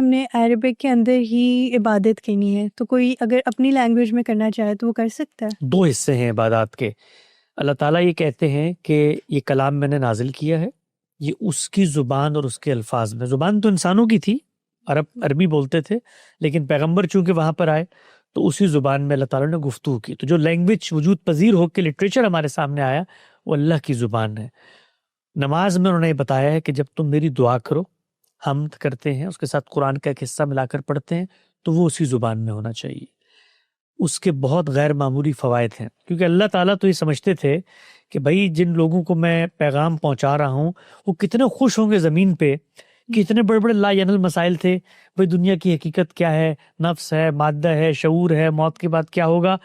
نے عربک کے اندر ہی عبادت کرنی ہے تو کوئی اگر اپنی لینگویج میں کرنا چاہے تو وہ کر سکتا ہے؟ دو حصے ہیں عبادات کے. اللہ تعالیٰ یہ کہتے ہیں کہ یہ کلام میں نے نازل کیا ہے، یہ اس کی زبان اور اس کے الفاظ میں. زبان تو انسانوں کی تھی، عربی بولتے تھے، لیکن پیغمبر چونکہ وہاں پر آئے تو اسی زبان میں اللہ تعالیٰ نے گفتگو کی. تو جو لینگویج وجود پذیر ہو کے لٹریچر ہمارے سامنے آیا وہ اللہ کی زبان ہے. نماز میں انہوں نے بتایا ہے کہ جب تم میری دعا کرو، حمد کرتے ہیں، اس کے ساتھ قرآن کا ایک حصہ ملا کر پڑھتے ہیں، تو وہ اسی زبان میں ہونا چاہیے. اس کے بہت غیر معمولی فوائد ہیں، کیونکہ اللہ تعالیٰ تو یہ سمجھتے تھے کہ بھائی جن لوگوں کو میں پیغام پہنچا رہا ہوں وہ کتنے خوش ہوں گے زمین پہ کہ اتنے بڑے بڑے لا ینل مسائل تھے. بھائی دنیا کی حقیقت کیا ہے، نفس ہے، مادہ ہے، شعور ہے، موت کے بعد کیا ہوگا.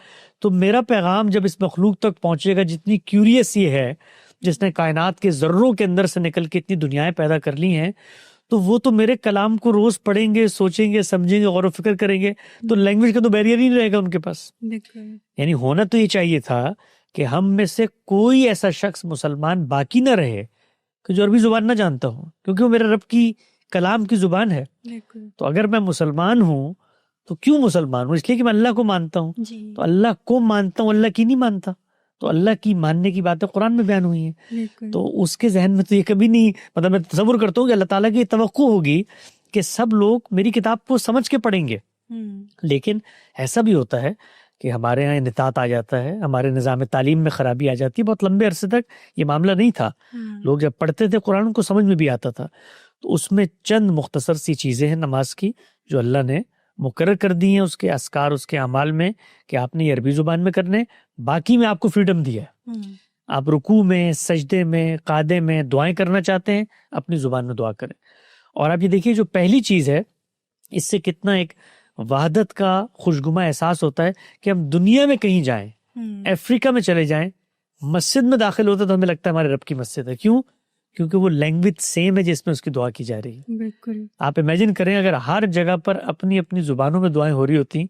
تو میرا پیغام جب اس مخلوق تک پہنچے گا جتنی کیوریس یہ ہے، جس نے کائنات کے ذروں کے اندر سے نکل کے اتنی دنیایں پیدا کر لی ہیں، تو وہ تو میرے کلام کو روز پڑھیں گے، سوچیں گے، سمجھیں گے، غور و فکر کریں گے. تو لینگویج کا تو بیریئر ہی نہیں رہے گا ان کے پاس. یعنی ہونا تو یہ چاہیے تھا کہ ہم میں سے کوئی ایسا شخص مسلمان باقی نہ رہے کہ جو عربی زبان نہ جانتا ہو، کیونکہ وہ میرے رب کی کلام کی زبان ہے. تو اگر میں مسلمان ہوں تو کیوں مسلمان ہوں؟ اس لیے کہ میں اللہ کو مانتا ہوں. تو اللہ کو مانتا ہوں، اللہ کی نہیں مانتا. تو اللہ کی ماننے کی باتیں قرآن میں بیان ہوئی ہیں. تو اس کے ذہن میں تو یہ کبھی نہیں، مطلب میں تصور کرتا ہوں کہ اللہ تعالیٰ کی توقع ہوگی کہ سب لوگ میری کتاب کو سمجھ کے پڑھیں گے. لیکن ایسا بھی ہوتا ہے کہ ہمارے یہاں انحطاط آ جاتا ہے، ہمارے نظام تعلیم میں خرابی آ جاتی ہے. بہت لمبے عرصے تک یہ معاملہ نہیں تھا. لوگ جب پڑھتے تھے قرآن کو سمجھ میں بھی آتا تھا. تو اس میں چند مختصر سی چیزیں ہیں نماز کی جو اللہ نے مقرر کر دی ہیں اس کے اذکار، اس کے اعمال میں، کہ آپ نے یہ عربی زبان میں کرنے. باقی میں آپ کو فریڈم دیا ہے. آپ رکوع میں، سجدے میں، قعدے میں دعائیں کرنا چاہتے ہیں اپنی زبان میں دعا کریں. اور آپ یہ دیکھیے جو پہلی چیز ہے، اس سے کتنا ایک وحدت کا خوشگواں احساس ہوتا ہے کہ ہم دنیا میں کہیں جائیں، افریقہ میں چلے جائیں، مسجد میں داخل ہوتا تو ہمیں لگتا ہے ہمارے رب کی مسجد ہے. کیوں؟ کیونکہ وہ لینگویج سیم ہے جس میں اس کی دعا کی جا رہی ہے. بالکل. آپ امیجن کریں اگر ہر جگہ پر اپنی اپنی زبانوں میں دعائیں ہو رہی ہوتی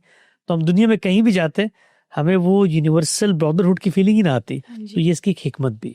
تو ہم دنیا میں کہیں بھی جاتے ہمیں وہ یونیورسل برادرہڈ کی فیلنگ ہی نہ آتی. تو یہ اس کی ایک حکمت بھی.